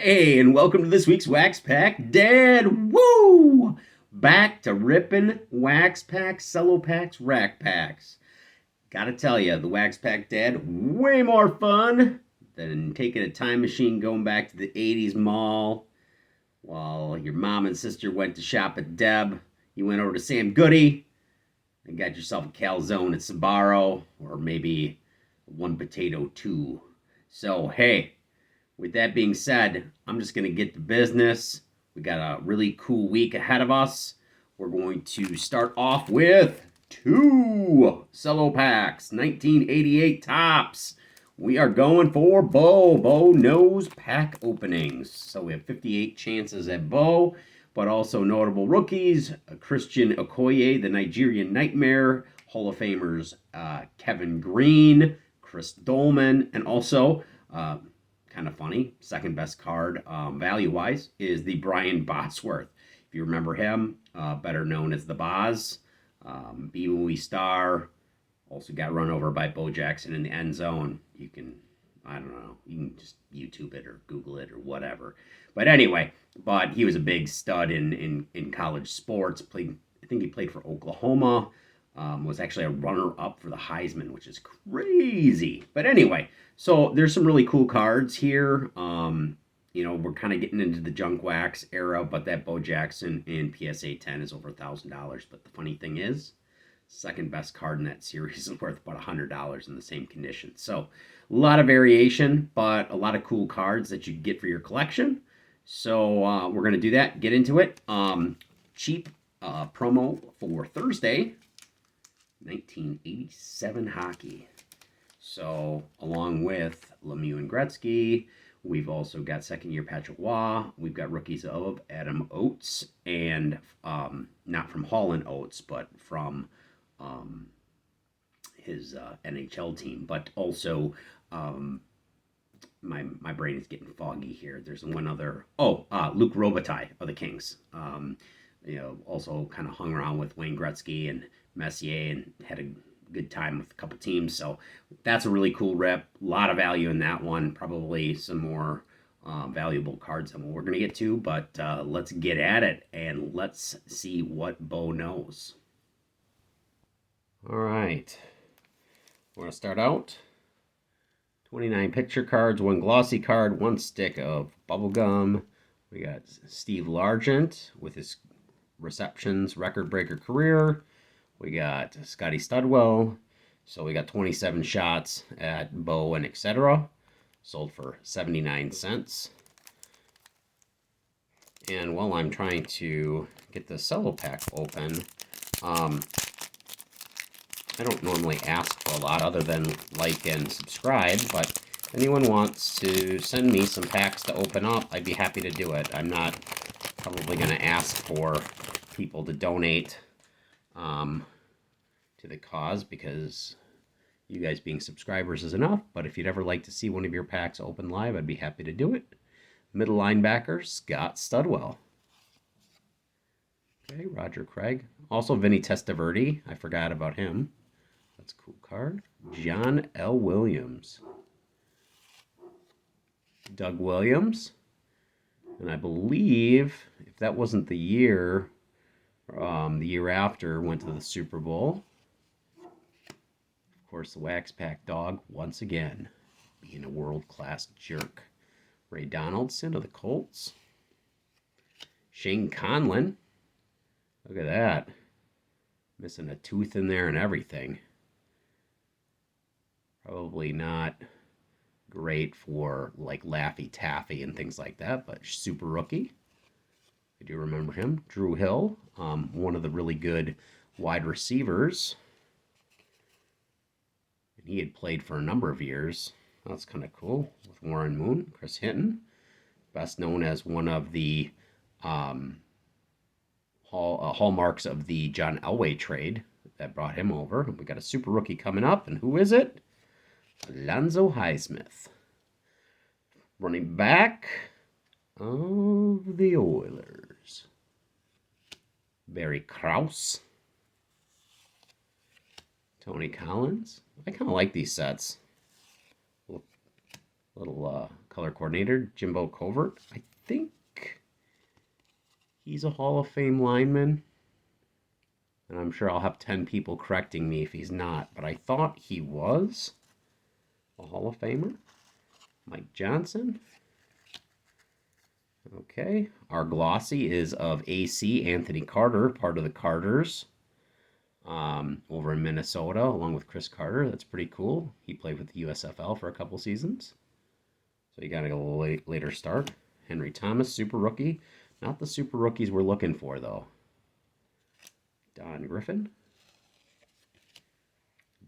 Hey, and welcome to this week's Wax Pack Dad. Woo! Back to ripping Wax Packs, Cello Packs, Rack Packs. Gotta tell you, the Wax Pack Dad, way more fun than taking a time machine going back to the 80s mall while your mom and sister went to shop at Deb. You went over to Sam Goody and got yourself a calzone at Sbarro, or maybe one potato too. So, hey, with that being said, I'm just going to get to business. We got a really cool week ahead of us. We're going to start off with two cello packs, 1988 tops. We are going for Bo Knows pack openings. So we have 58 chances at Bo, but also notable rookies, Christian Okoye, the Nigerian Nightmare, Hall of Famers Kevin Greene, Chris Doleman, and also kind of funny, second best card value-wise is the Brian Bosworth. If you remember him, better known as the Boz, B-movie star, also got run over by Bo Jackson in the end zone. You can, I don't know, you can just YouTube it or Google it or whatever. But anyway, he was a big stud in college sports. I think he played for Oklahoma. Was actually a runner-up for the Heisman, which is crazy. But anyway, so there's some really cool cards here. We're kind of getting into the junk wax era, but that Bo Jackson in PSA 10 is over $1,000. But the funny thing is, second best card in that series is worth about $100 in the same condition. So a lot of variation, but a lot of cool cards that you get for your collection. So we're going to do that, get into it. Cheap promo for Thursday, 1987 hockey. So, along with Lemieux and Gretzky, we've also got second-year Patrick Waugh. We've got rookies of Adam Oates, and not from Holland Oates, but from his NHL team. But also, my brain is getting foggy here. There's one other. Luke Robitaille of the Kings. Also kind of hung around with Wayne Gretzky and Messier and had a good time with a couple teams. So that's a really cool rip. A lot of value in that one. Probably some more valuable cards than what we're going to get to. But let's get at it and let's see what Bo knows. All right. We're going to start out. 29 picture cards, one glossy card, one stick of bubble gum. We got Steve Largent with his receptions record breaker career. We got Scotty Studwell. So we got 27 shots at Bo and etc. Sold for 79 cents. And while I'm trying to get the cello pack open, I don't normally ask for a lot other than like and subscribe, but if anyone wants to send me some packs to open up, I'd be happy to do it. I'm not probably going to ask for people to donate to the cause because you guys being subscribers is enough. But if you'd ever like to see one of your packs open live, I'd be happy to do it. Middle linebacker, Scott Studwell. Okay, Roger Craig. Also Vinny Testaverde. I forgot about him. That's a cool card. John L. Williams. Doug Williams. And I believe, if that wasn't the year after, went to the Super Bowl. Of course, the Wax Pack Dog, once again, being a world-class jerk. Ray Donaldson of the Colts. Shane Conlon. Look at that. Missing a tooth in there and everything. Probably not great for like Laffy Taffy and things like that, but super rookie. I do remember him. Drew Hill, one of the really good wide receivers. And he had played for a number of years. That's kind of cool. With Warren Moon, Chris Hinton, best known as one of the hallmarks of the John Elway trade that brought him over. We got a super rookie coming up, and who is it? Alonzo Highsmith. Running back of the Oilers. Barry Krause. Tony Collins. I kind of like these sets. Little color coordinator, Jimbo Covert. I think he's a Hall of Fame lineman. And I'm sure I'll have 10 people correcting me if he's not. But I thought he was a Hall of Famer. Mike Johnson. Okay. Our glossy is of AC Anthony Carter, part of the Carters. Over in Minnesota, along with Chris Carter. That's pretty cool. He played with the USFL for a couple seasons. So you got to go later start. Henry Thomas, super rookie. Not the super rookies we're looking for, though. Don Griffin.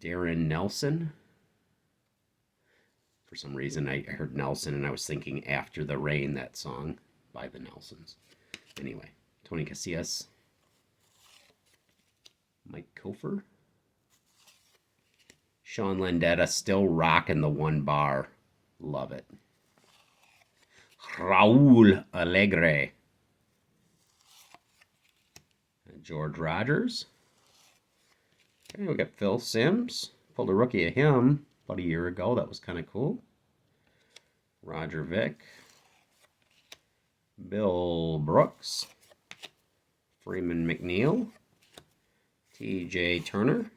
Darren Nelson. For some reason, I heard Nelson, and I was thinking After the Rain, that song by the Nelsons. Anyway, Tony Casillas. Mike Kofer. Sean Landetta still rocking the one bar. Love it. Raul Alegre. George Rogers. Okay, we got Phil Simms. Pulled a rookie of him about a year ago. That was kind of cool. Roger Vick. Bill Brooks. Freeman McNeil. T.J. Turner.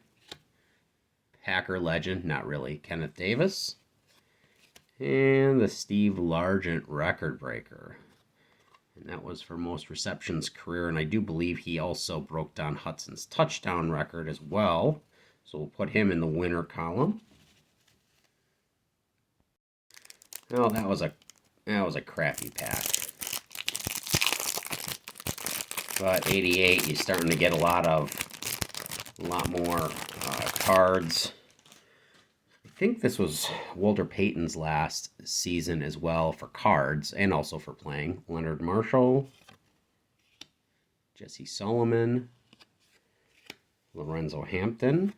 Packer legend, not really, Kenneth Davis. And the Steve Largent record breaker. And that was for most receptions career. And I do believe he also broke Don Hudson's touchdown record as well. So we'll put him in the winner column. Well, that was a crappy pack. But 88, you're starting to get a lot more cards. I think this was Walter Payton's last season as well for cards and also for playing. Leonard Marshall, Jesse Solomon, Lorenzo Hampton,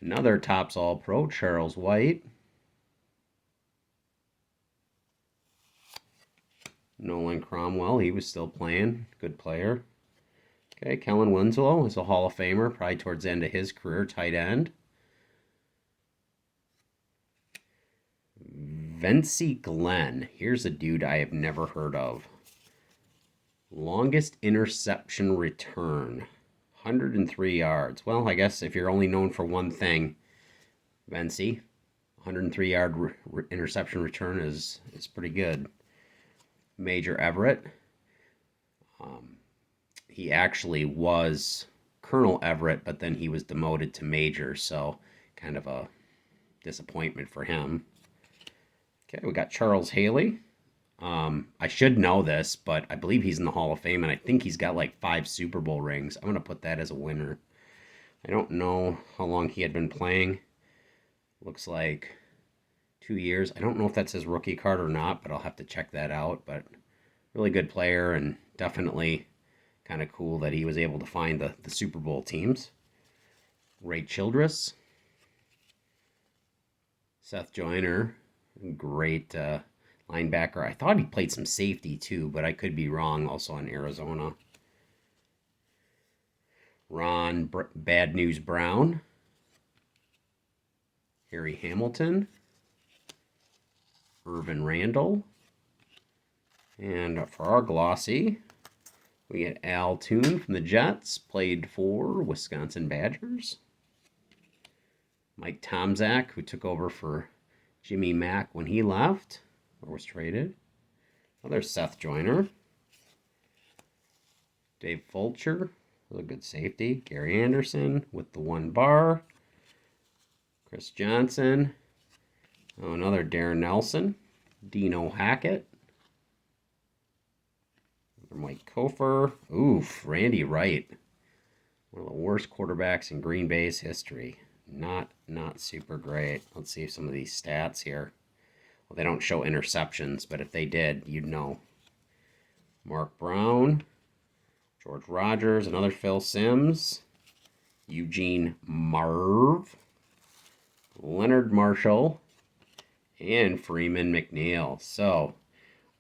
another Topps All-Pro, Charles White, Nolan Cromwell, he was still playing, good player. Okay, Kellen Winslow is a Hall of Famer, probably towards the end of his career, tight end. Vince Glenn. Here's a dude I have never heard of. Longest interception return. 103 yards. Well, I guess if you're only known for one thing, Vince, 103-yard interception return is pretty good. Major Everett. He actually was Colonel Everett, but then he was demoted to Major, so kind of a disappointment for him. Okay, we got Charles Haley. I should know this, but I believe he's in the Hall of Fame, and I think he's got like 5 Super Bowl rings. I'm going to put that as a winner. I don't know how long he had been playing. Looks like 2 years. I don't know if that's his rookie card or not, but I'll have to check that out. But really good player, and definitely kind of cool that he was able to find the Super Bowl teams. Ray Childress. Seth Joyner. Great linebacker. I thought he played some safety too, but I could be wrong. Also in Arizona. Ron Bad News Brown. Harry Hamilton. Irvin Randall. And for our glossy, we get Al Toon from the Jets. Played for Wisconsin Badgers. Mike Tomczak, who took over for Jimmy Mack when he left or was traded. Oh, there's Seth Joyner. Dave Fulcher, a good safety. Gary Anderson with the one bar. Chris Johnson. Oh, another Darren Nelson. Dino Hackett. Mike Kofer. Oof, Randy Wright. One of the worst quarterbacks in Green Bay's history. Not super great. Let's see some of these stats here. Well, they don't show interceptions, but if they did, you'd know. Mark Brown. George Rogers. Another Phil Simms. Eugene Marv. Leonard Marshall. And Freeman McNeil. So,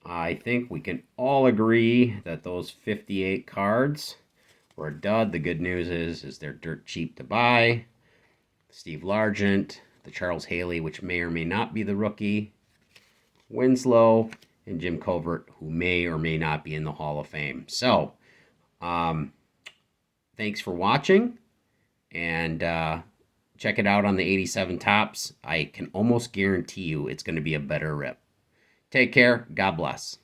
I think we can all agree that those 58 cards were a dud. The good news is they're dirt cheap to buy. Steve Largent, the Charles Haley, which may or may not be the rookie. Winslow, and Jim Covert, who may or may not be in the Hall of Fame. So, thanks for watching, and check it out on the 87 Tops. I can almost guarantee you it's going to be a better rip. Take care. God bless.